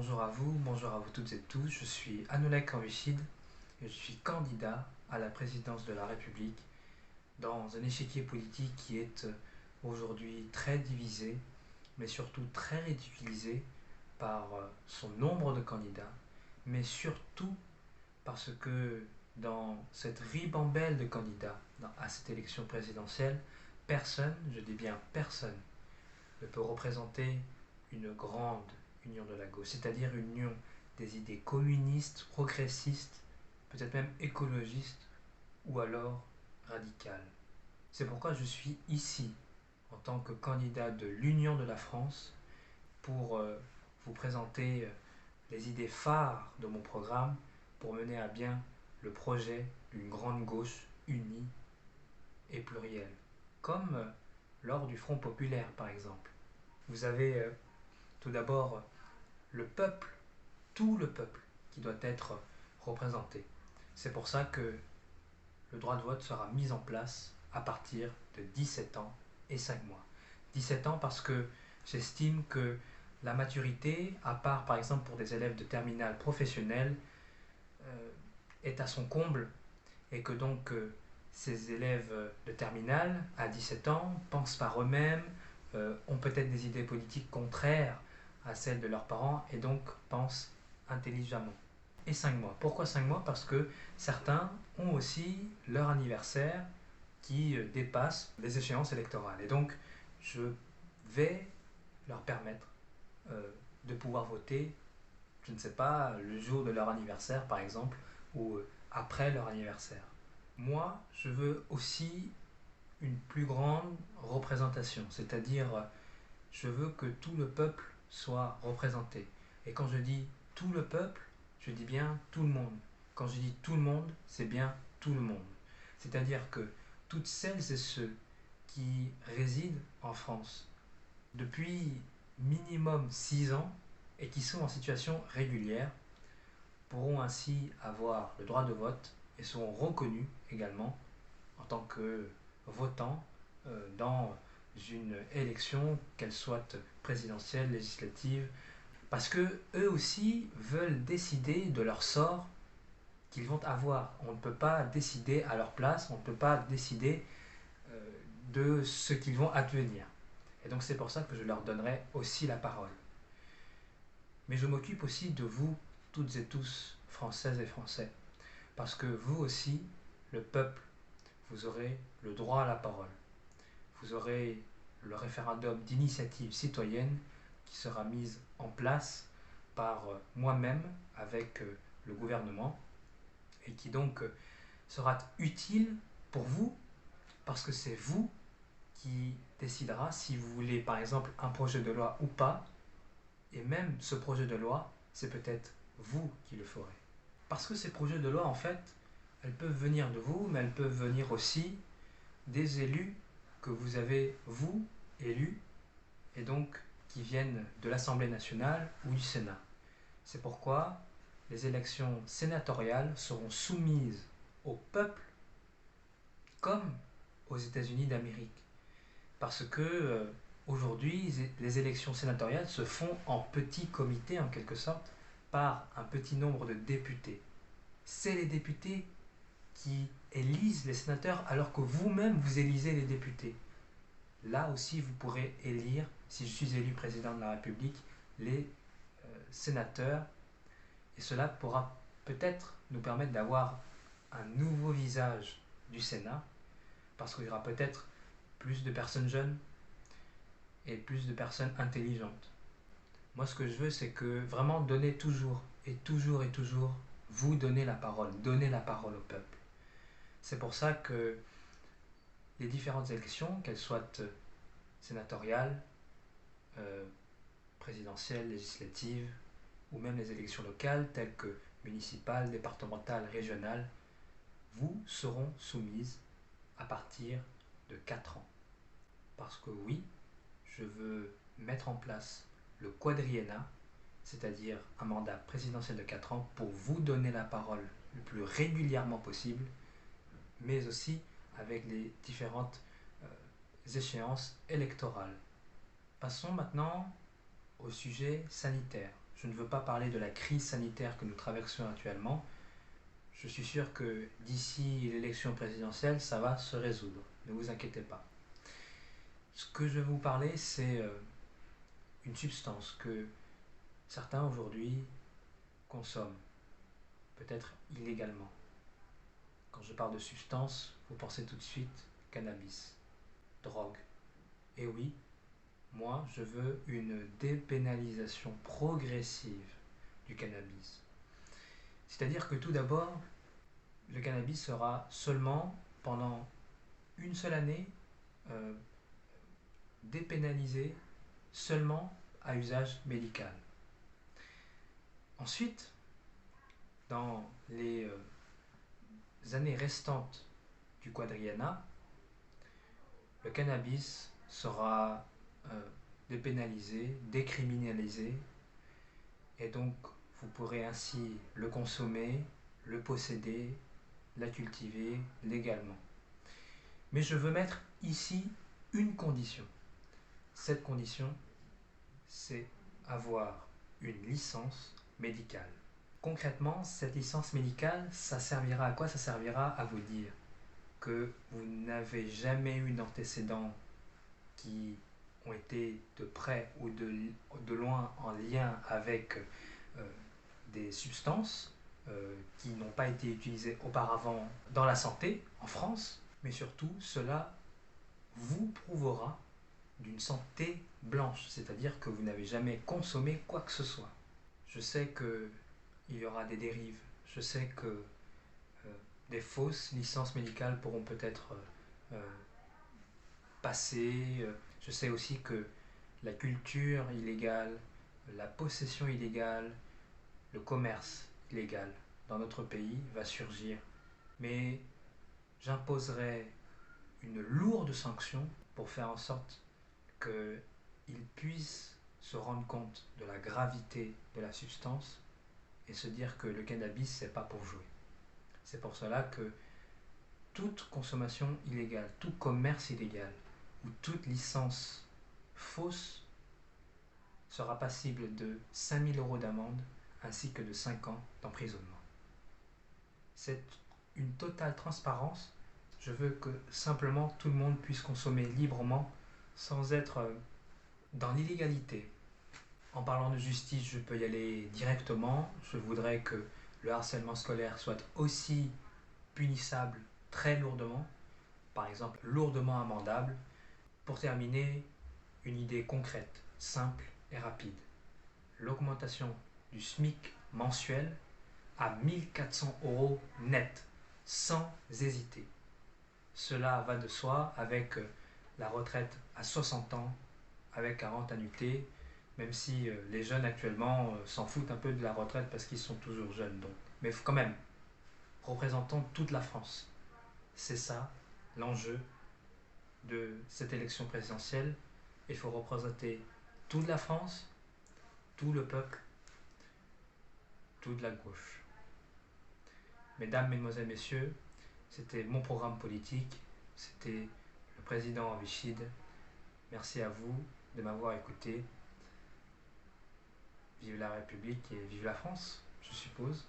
Bonjour à vous toutes et tous. Je suis Anolek Kanwishid et je suis candidat à la présidence de la République dans un échiquier politique qui est aujourd'hui très divisé, mais surtout très ridiculisé par son nombre de candidats, mais surtout parce que dans cette ribambelle de candidats à cette élection présidentielle, personne, je dis bien personne, ne peut représenter une grande union de la gauche, c'est-à-dire une union des idées communistes, progressistes, peut-être même écologistes, ou alors radicales. C'est pourquoi je suis ici, en tant que candidat de l'Union de la France, pour vous présenter les idées phares de mon programme pour mener à bien le projet d'une grande gauche unie et plurielle, comme lors du Front populaire par exemple. Vous avez tout d'abord le peuple, tout le peuple, qui doit être représenté. C'est pour ça que le droit de vote sera mis en place à partir de 17 ans et 5 mois. 17 ans parce que j'estime que la maturité, à part par exemple pour des élèves de terminale professionnelle, est à son comble et que donc ces élèves de terminale à 17 ans pensent par eux-mêmes, ont peut-être des idées politiques contraires à celles de leurs parents et donc pensent intelligemment. Et 5 mois. Pourquoi 5 mois? Parce que certains ont aussi leur anniversaire qui dépasse les échéances électorales. Et donc, je vais leur permettre de pouvoir voter, je ne sais pas, le jour de leur anniversaire par exemple, ou après leur anniversaire. Moi, je veux aussi une plus grande représentation, c'est-à-dire je veux que tout le peuple soit représenté. Et quand je dis tout le peuple, je dis bien tout le monde. Quand je dis tout le monde, c'est bien tout le monde. C'est-à-dire que toutes celles et ceux qui résident en France depuis minimum 6 ans et qui sont en situation régulière pourront ainsi avoir le droit de vote et seront reconnus également en tant que votants dans une élection, qu'elle soit présidentielle, législative, parce que eux aussi veulent décider de leur sort qu'ils vont avoir. On ne peut pas décider à leur place, on ne peut pas décider de ce qu'ils vont advenir. Et donc c'est pour ça que je leur donnerai aussi la parole. Mais je m'occupe aussi de vous, toutes et tous, Françaises et Français, parce que vous aussi, le peuple, vous aurez le droit à la parole. Vous aurez le référendum d'initiative citoyenne qui sera mis en place par moi-même avec le gouvernement et qui donc sera utile pour vous parce que c'est vous qui décidera si vous voulez par exemple un projet de loi ou pas, et même ce projet de loi, c'est peut-être vous qui le ferez. Parce que ces projets de loi, en fait, elles peuvent venir de vous, mais elles peuvent venir aussi des élus que vous avez, vous, élus, et donc qui viennent de l'Assemblée nationale ou du Sénat. C'est pourquoi les élections sénatoriales seront soumises au peuple comme aux États-Unis d'Amérique. Parce que aujourd'hui, les élections sénatoriales se font en petits comités en quelque sorte par un petit nombre de députés. C'est les députés qui élisent les sénateurs alors que vous-même vous élisez les députés. Là aussi, vous pourrez élire, si je suis élu président de la République, les sénateurs. Et cela pourra peut-être nous permettre d'avoir un nouveau visage du Sénat, parce qu'il y aura peut-être plus de personnes jeunes et plus de personnes intelligentes. Moi, ce que je veux, c'est que vraiment donner toujours, et toujours, et toujours, vous donner la parole au peuple. C'est pour ça que les différentes élections, qu'elles soient sénatoriales, présidentielles, législatives, ou même les élections locales telles que municipales, départementales, régionales, vous seront soumises à partir de 4 ans. Parce que oui, je veux mettre en place le quadriennat, c'est-à-dire un mandat présidentiel de 4 ans pour vous donner la parole le plus régulièrement possible, mais aussi avec les différentes échéances électorales. Passons maintenant au sujet sanitaire. je ne veux pas parler de la crise sanitaire que nous traversons actuellement. Je suis sûr que d'ici l'élection présidentielle, ça va se résoudre. Ne vous inquiétez pas. Ce que je vais vous parler, c'est une substance que certains aujourd'hui consomment, peut-être illégalement. Quand je parle de substance, vous pensez tout de suite cannabis, drogue. Et oui, moi, je veux une dépénalisation progressive du cannabis. C'est-à-dire que tout d'abord, le cannabis sera seulement, pendant une seule année, euh, dépénalisé seulement à usage médical. Ensuite, dans les années restantes du quadriennat, le cannabis sera dépénalisé, décriminalisé, et donc vous pourrez ainsi le consommer, le posséder, la cultiver légalement. Mais je veux mettre ici une condition. Cette condition, c'est avoir une licence médicale. Concrètement, cette licence médicale, ça servira à quoi? Ça servira à vous dire que vous n'avez jamais eu d'antécédents qui ont été de près ou de loin en lien avec des substances qui n'ont pas été utilisées auparavant dans la santé en France, mais surtout cela vous prouvera d'une santé blanche, c'est-à-dire que vous n'avez jamais consommé quoi que ce soit. Je sais qu'il y aura des dérives, je sais que des fausses licences médicales pourront peut-être passer, je sais aussi que la culture illégale, la possession illégale, le commerce illégal dans notre pays va surgir, mais j'imposerai une lourde sanction pour faire en sorte qu'ils puissent se rendre compte de la gravité de la substance et se dire que le cannabis, c'est pas pour jouer. C'est pour cela que toute consommation illégale, tout commerce illégal ou toute licence fausse sera passible de 5 000 € d'amende ainsi que de 5 ans d'emprisonnement. C'est une totale transparence. Je veux que simplement tout le monde puisse consommer librement sans être dans l'illégalité. En parlant de justice, je peux y aller directement. Je voudrais que le harcèlement scolaire soit aussi punissable très lourdement, par exemple lourdement amendable. Pour terminer, une idée concrète, simple et rapide. L'augmentation du SMIC mensuel à 1 400 € net, sans hésiter. Cela va de soi avec la retraite à 60 ans, avec 40 annuités, même si les jeunes actuellement s'en foutent un peu de la retraite parce qu'ils sont toujours jeunes. Donc. Mais quand même, représentons toute la France. C'est ça l'enjeu de cette élection présidentielle. Il faut représenter toute la France, tout le peuple, toute la gauche. Mesdames, Mesdemoiselles, Messieurs, c'était mon programme politique. C'était le président Wichid. Merci à vous de m'avoir écouté. Vive la République et vive la France, je suppose.